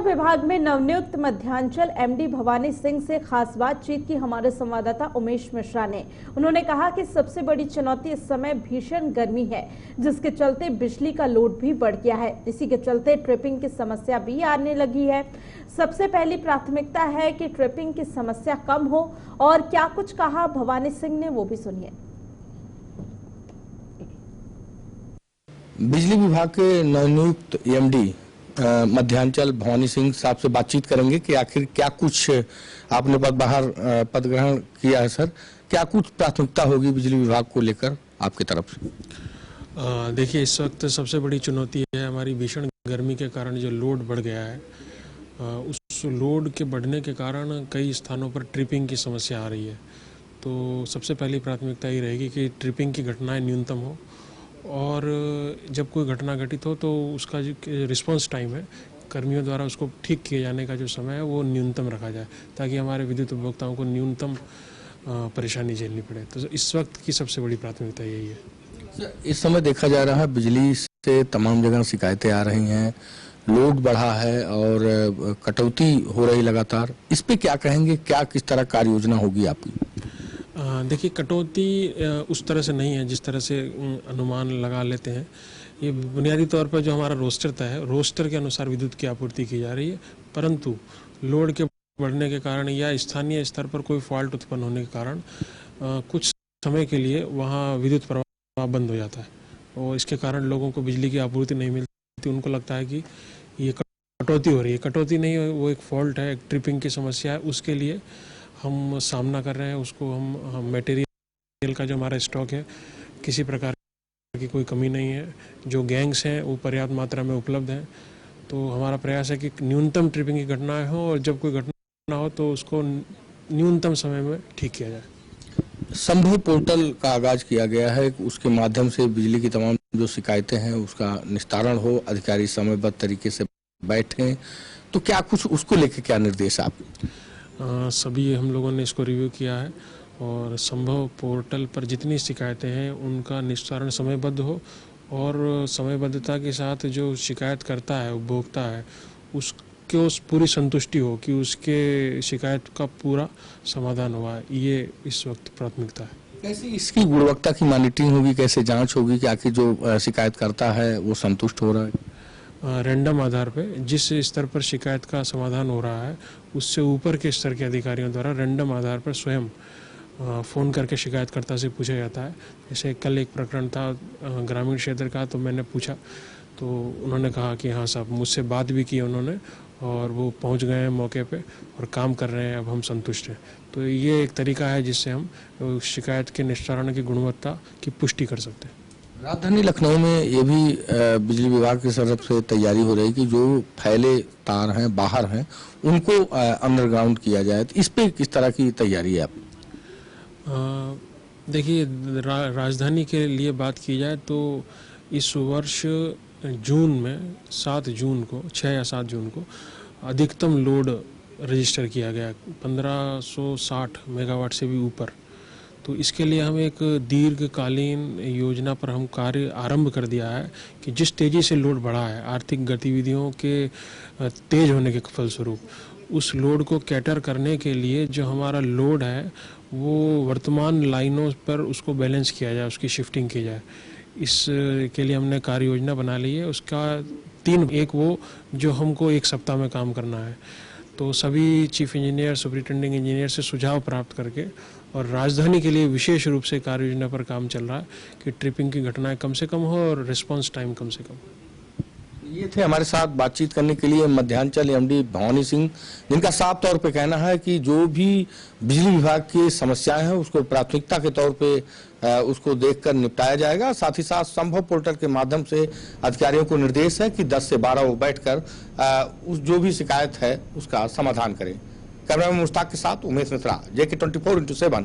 विभाग में नवनियुक्त मध्यांचल एमडी भवानी सिंह से खास बातचीत की हमारे संवाददाता उमेश मिश्रा ने। उन्होंने कहा कि सबसे बड़ी चुनौती इस समय भीषण गर्मी है, जिसके चलते बिजली का लोड भी बढ़ गया है। इसी के चलते ट्रिपिंग की समस्या भी आने लगी है। सबसे पहली प्राथमिकता है कि ट्रिपिंग की समस्या कम हो, और क्या कुछ कहा भवानी सिंह ने वो भी सुनिए। बिजली विभाग के नवनियुक्त एमडी मध्यांचल भवानी सिंह साहब से बातचीत करेंगे कि आखिर क्या कुछ आपने पद ग्रहण किया है सर, क्या कुछ प्राथमिकता होगी बिजली विभाग को लेकर आपकी तरफ से? देखिए, इस वक्त सबसे बड़ी चुनौती है हमारी भीषण गर्मी के कारण जो लोड बढ़ गया है। उस लोड के बढ़ने के कारण कई स्थानों पर ट्रिपिंग की समस्या आ रही है। तो सबसे पहली प्राथमिकता ये रहेगी कि ट्रिपिंग की घटनाएं न्यूनतम हो, और जब कोई घटना घटित हो तो उसका जो रिस्पांस टाइम है, कर्मियों द्वारा उसको ठीक किए जाने का जो समय है वो न्यूनतम रखा जाए, ताकि हमारे विद्युत उपभोक्ताओं को न्यूनतम परेशानी झेलनी पड़े। तो इस वक्त की सबसे बड़ी प्राथमिकता यही है। इस समय देखा जा रहा है बिजली से तमाम जगह शिकायतें आ रही हैं, लोड बढ़ा है और कटौती हो रही लगातार, इस पे क्या कहेंगे? क्या किस तरह कार्य योजना होगी आपकी? देखिए, कटौती उस तरह से नहीं है जिस तरह से अनुमान लगा लेते हैं। ये बुनियादी तौर पर जो हमारा रोस्टर तय है, रोस्टर के अनुसार विद्युत की आपूर्ति की जा रही है, परंतु लोड के बढ़ने के कारण या स्थानीय स्तर पर कोई फॉल्ट उत्पन्न होने के कारण कुछ समय के लिए वहाँ विद्युत प्रवाह बंद हो जाता है, और इसके कारण लोगों को बिजली की आपूर्ति नहीं मिलती। उनको लगता है कि ये कटौती हो रही है। कटौती नहीं है, वो एक फॉल्ट है, एक ट्रिपिंग की समस्या है। उसके लिए हम सामना कर रहे हैं। उसको हम मटेरियल का जो हमारा स्टॉक है, किसी प्रकार की कोई कमी नहीं है। जो गैंग्स हैं वो पर्याप्त मात्रा में उपलब्ध हैं। तो हमारा प्रयास है कि न्यूनतम ट्रिपिंग की घटनाएं हो, और जब कोई घटना हो तो उसको न्यूनतम समय में ठीक किया जाए। संभव पोर्टल का आगाज किया गया है, उसके माध्यम से बिजली की तमाम जो शिकायतें हैं उसका निस्तारण हो, अधिकारी समयबद्ध तरीके से बैठें, तो क्या कुछ उसको लेकर क्या निर्देश आपके? सभी हम लोगों ने इसको रिव्यू किया है, और संभव पोर्टल पर जितनी शिकायतें हैं उनका निस्तारण समयबद्ध हो, और समयबद्धता के साथ जो शिकायत करता है उपभोक्ता है उसके उस पूरी संतुष्टि हो कि उसके शिकायत का पूरा समाधान हुआ। ये इस वक्त प्राथमिकता है। कैसे इसकी गुणवत्ता की मॉनिटरिंग होगी, कैसे जांच होगी कि आखिर जो शिकायत करता है वो संतुष्ट हो रहा है? रैंडम आधार पे जिस स्तर पर शिकायत का समाधान हो रहा है, उससे ऊपर के स्तर के अधिकारियों द्वारा रैंडम आधार पर स्वयं फ़ोन करके शिकायतकर्ता से पूछा जाता है। जैसे कल एक प्रकरण था ग्रामीण क्षेत्र का, तो मैंने पूछा तो उन्होंने कहा कि हाँ साहब, मुझसे बात भी की उन्होंने, और वो पहुंच गए हैं मौके पे और काम कर रहे हैं, अब हम संतुष्ट हैं। तो ये एक तरीका है जिससे हम शिकायत के निस्तारण की गुणवत्ता की पुष्टि कर सकते हैं। राजधानी लखनऊ में ये भी बिजली विभाग की तरफ से तैयारी हो रही है कि जो फैले तार हैं बाहर हैं उनको अंडरग्राउंड किया जाए, तो इस पे किस तरह की तैयारी है आप? देखिए, राजधानी के लिए बात की जाए तो इस वर्ष जून में 7 जून को 6 या 7 जून को अधिकतम लोड रजिस्टर किया गया 1560 मेगावाट से भी ऊपर। तो इसके लिए हम एक दीर्घकालीन योजना पर हम कार्य आरंभ कर दिया है कि जिस तेज़ी से लोड बढ़ा है आर्थिक गतिविधियों के तेज होने के फलस्वरूप, उस लोड को कैटर करने के लिए जो हमारा लोड है वो वर्तमान लाइनों पर उसको बैलेंस किया जाए, उसकी शिफ्टिंग की जाए। इस के लिए हमने कार्य योजना बना ली है। उसका 3, एक वो जो हमको 1 सप्ताह में काम करना है। तो सभी चीफ इंजीनियर, सुपरिटेंडिंग इंजीनियर से सुझाव प्राप्त करके, और राजधानी के लिए विशेष रूप से कार्य योजना पर काम चल रहा है कि ट्रिपिंग की घटनाएं कम से कम हो और रिस्पांस टाइम कम से कम। ये थे हमारे साथ बातचीत करने के लिए मध्यांचल एमडी भवानी सिंह, जिनका साफ तौर पे कहना है कि जो भी बिजली विभाग की समस्याएं हैं उसको प्राथमिकता के तौर पे उसको देखकर निपटाया जाएगा। साथ ही साथ संभव पोर्टल के माध्यम से अधिकारियों को निर्देश है कि 10 से 12 वो बैठकर उस जो भी शिकायत है उसका समाधान करें। कैमरामैन मुश्ताक के साथ उमेश मिश्रा, JK 24x7।